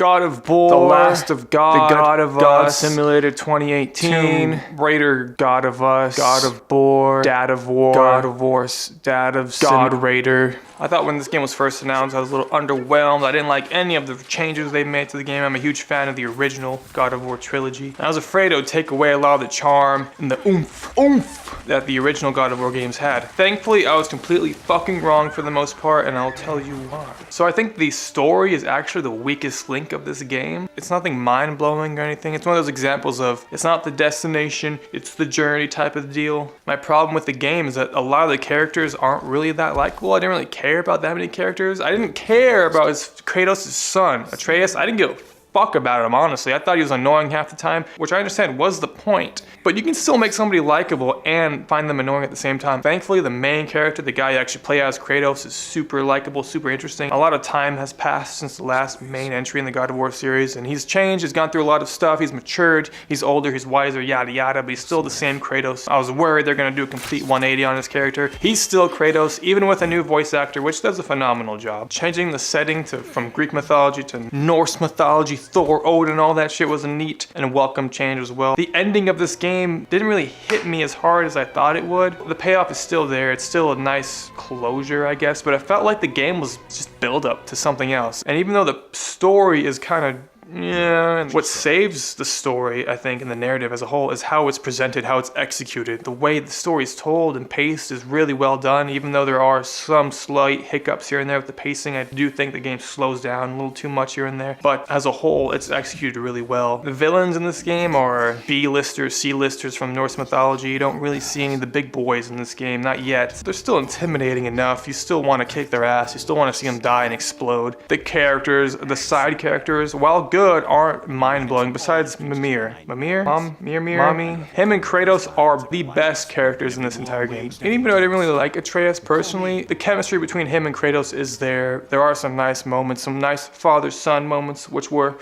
God of War, The Last of God, The God of God Us, Simulator 2018, Tomb Raider, God of Us, God of War, Dad of War, God of War, Dad of God Sim Raider. I thought when this game was first announced, I was a little underwhelmed. I didn't like any of the changes they made to the game. I'm a huge fan of the original God of War trilogy. And I was afraid it would take away a lot of the charm and the oomph that the original God of War games had. Thankfully, I was completely fucking wrong for the most part, and I'll tell you why. So I think the story is actually the weakest link of this game. It's nothing mind-blowing or anything. It's one of those examples of, it's not the destination, it's the journey type of deal. My problem with the game is that a lot of the characters aren't really that likable. I didn't really care about that many characters. I didn't care about Kratos' son, Atreus. I didn't give a fuck about him, honestly. I thought he was annoying half the time, which I understand was the point. But you can still make somebody likable and find them annoying at the same time. Thankfully, the main character, the guy you actually play as, Kratos, is super likable, super interesting. A lot of time has passed since the last main entry in the God of War series, and he's changed, he's gone through a lot of stuff, he's matured, he's older, he's wiser, yada yada, but he's still the same Kratos. I was worried they're gonna do a complete 180 on his character. He's still Kratos, even with a new voice actor, which does a phenomenal job. Changing the setting from Greek mythology to Norse mythology, Thor, Odin, all that shit was a neat and welcome change as well. The ending of this game didn't really hit me as hard as I thought it would. The payoff is still there. It's still a nice closure, I guess, but I felt like the game was just build up to something else. And even though the story is kind of and what saves the story, I think, in the narrative as a whole is how it's presented, how it's executed. The way the story is told and paced is really well done, even though there are some slight hiccups here and there with the pacing. I do think the game slows down a little too much here and there, but as a whole, it's executed really well. The villains in this game are B-listers, C-listers from Norse mythology. You don't really see any of the big boys in this game, not yet. They're still intimidating enough. You still want to kick their ass. You still want to see them die and explode. The characters, the side characters, while good, aren't mind-blowing besides Mimir. Mommy. Him and Kratos are the best characters in this entire game. And even though I didn't really like Atreus personally, the chemistry between him and Kratos is there. There are some nice moments, some nice father-son moments, which were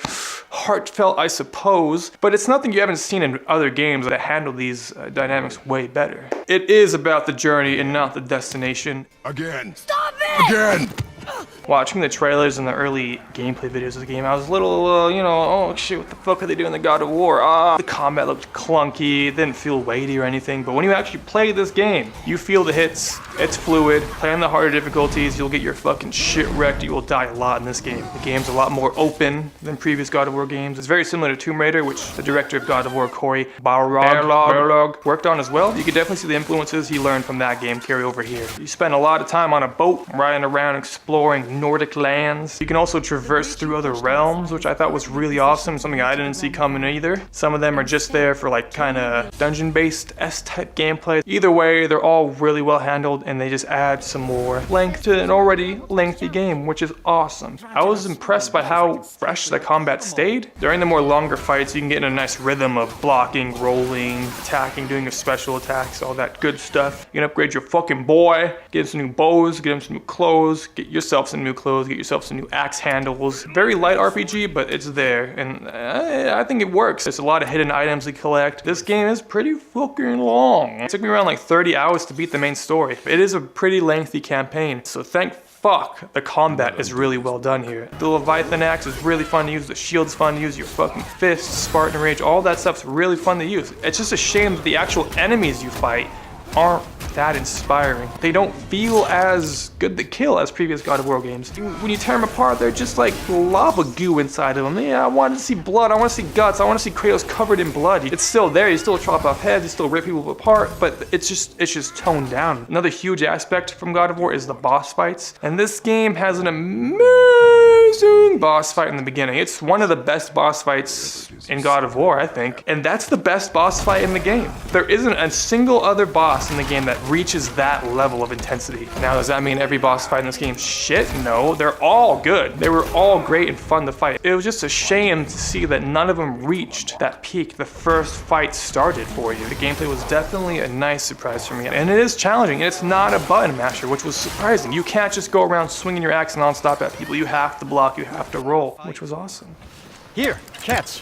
heartfelt, I suppose, but it's nothing you haven't seen in other games that handle these dynamics way better. It is about the journey and not the destination. Again. Stop it! Again! Watching the trailers and the early gameplay videos of the game, I was a little, oh shit, what the fuck are they doing in the God of War? The combat looked clunky, it didn't feel weighty or anything, but when you actually play this game, you feel the hits, it's fluid. Play on the harder difficulties, you'll get your fucking shit wrecked, you will die a lot in this game. The game's a lot more open than previous God of War games. It's very similar to Tomb Raider, which the director of God of War, Cory Barlog, worked on as well. You can definitely see the influences he learned from that game carry over here. You spend a lot of time on a boat, riding around, exploring Nordic lands. You can also traverse through other realms, which I thought was really awesome, something I didn't see coming either. Some of them are just there for like kind of dungeon-based S-type gameplay. Either way, they're all really well handled and they just add some more length to an already lengthy game, which is awesome. I was impressed by how fresh the combat stayed. During the more longer fights, you can get in a nice rhythm of blocking, rolling, attacking, doing your special attacks, all that good stuff. You can upgrade your fucking boy, get him some new bows, get him some new clothes, get yourself some new clothes, get yourself some new axe handles. Very light RPG, but it's there, and I think it works. There's a lot of hidden items to collect. This game is pretty fucking long. It took me around like 30 hours to beat the main story. It is a pretty lengthy campaign, so thank fuck the combat is really well done here. The Leviathan axe is really fun to use, the shield's fun to use, your fucking fists, Spartan rage, all that stuff's really fun to use. It's just a shame that the actual enemies you fight aren't that inspiring. They don't feel as good to kill as previous God of War games. When you tear them apart, they're just like lava goo inside of them. Yeah, I want to see blood, I want to see guts, I want to see Kratos covered in blood. It's still there, you still chop off heads, you still rip people apart, but it's just toned down. Another huge aspect from God of War is the boss fights, and this game has an amazing boss fight in the beginning. It's one of the best boss fights in God of War, I think, and that's the best boss fight in the game. There isn't a single other boss in the game that reaches that level of intensity. Now, does that mean every boss fight in this game shit? No, they're all good. They were all great and fun to fight. It was just a shame to see that none of them reached that peak the first fight started for you. The gameplay was definitely a nice surprise for me, and it is challenging. It's not a button masher, which was surprising. You can't just go around swinging your axe nonstop at people. You have to block, you have to roll, which was awesome. Here, cats.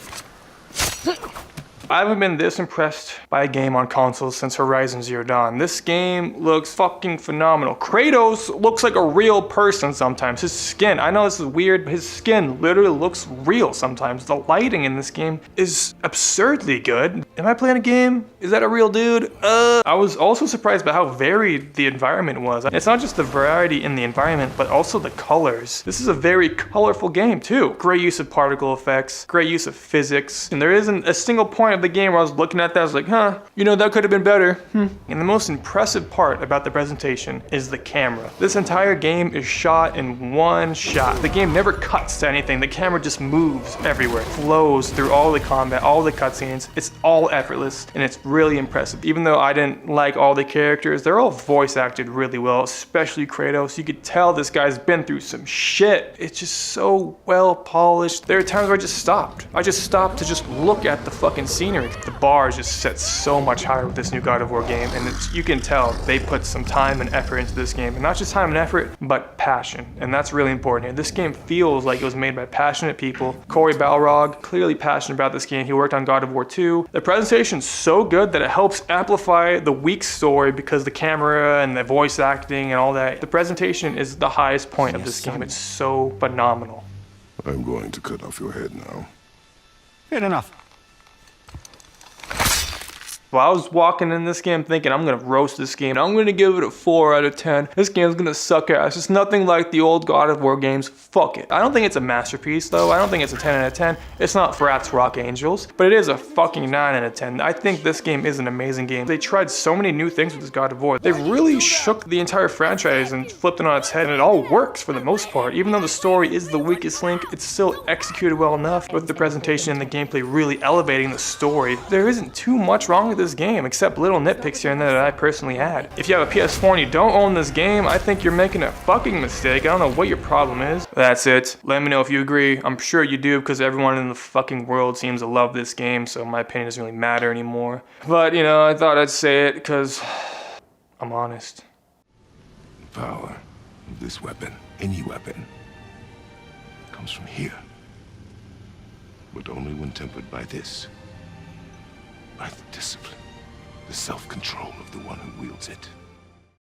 I haven't been this impressed by a game on consoles since Horizon Zero Dawn. This game looks fucking phenomenal. Kratos looks like a real person sometimes. His skin, I know this is weird, but his skin literally looks real sometimes. The lighting in this game is absurdly good. Am I playing a game? Is that a real dude? I was also surprised by how varied the environment was. It's not just the variety in the environment, but also the colors. This is a very colorful game too. Great use of particle effects, great use of physics, and there isn't a single point of the game where I was looking at that, I was like, huh, you know, that could have been better. And the most impressive part about the presentation is the camera. This entire game is shot in one shot. The game never cuts to anything. The camera just moves everywhere, flows through all the combat, all the cutscenes. It's all effortless, and it's really impressive. Even though I didn't like all the characters, they're all voice acted really well, especially Kratos. You could tell this guy's been through some shit. It's just so well polished. There are times where I just stopped. I just stopped to just look at the fucking scenery. The bar is just set so much higher with this new God of War game, and you can tell they put some time and effort into this game. And not just time and effort, but passion. And that's really important here. This game feels like it was made by passionate people. Corey Balrog, clearly passionate about this game. He worked on God of War 2. The presentation's so good that it helps amplify the weak story because the camera and the voice acting and all that. The presentation is the highest point of this game. It's so phenomenal. I'm going to cut off your head now. Good enough. Well, I was walking in this game thinking I'm gonna roast this game. I'm gonna give it a 4 out of 10. This game's gonna suck ass. It's nothing like the old God of War games. Fuck it. I don't think it's a masterpiece though. I don't think it's a 10 out of 10. It's not Frat's Rock Angels, but it is a fucking 9 out of 10. I think this game is an amazing game. They tried so many new things with this God of War. They really shook the entire franchise and flipped it on its head, and it all works for the most part. Even though the story is the weakest link, it's still executed well enough with the presentation and the gameplay really elevating the story. There isn't too much wrong with this game except little nitpicks here and there that I personally had. If you have a PS4 and you don't own this game, I think you're making a fucking mistake. I don't know what your problem is. That's it. Let me know if you agree. I'm sure you do because everyone in the fucking world seems to love this game, so my opinion doesn't really matter anymore. But, you know, I thought I'd say it because I'm honest. The power of this weapon, any weapon, comes from here. But only when tempered by this. By the discipline, the self-control of the one who wields it.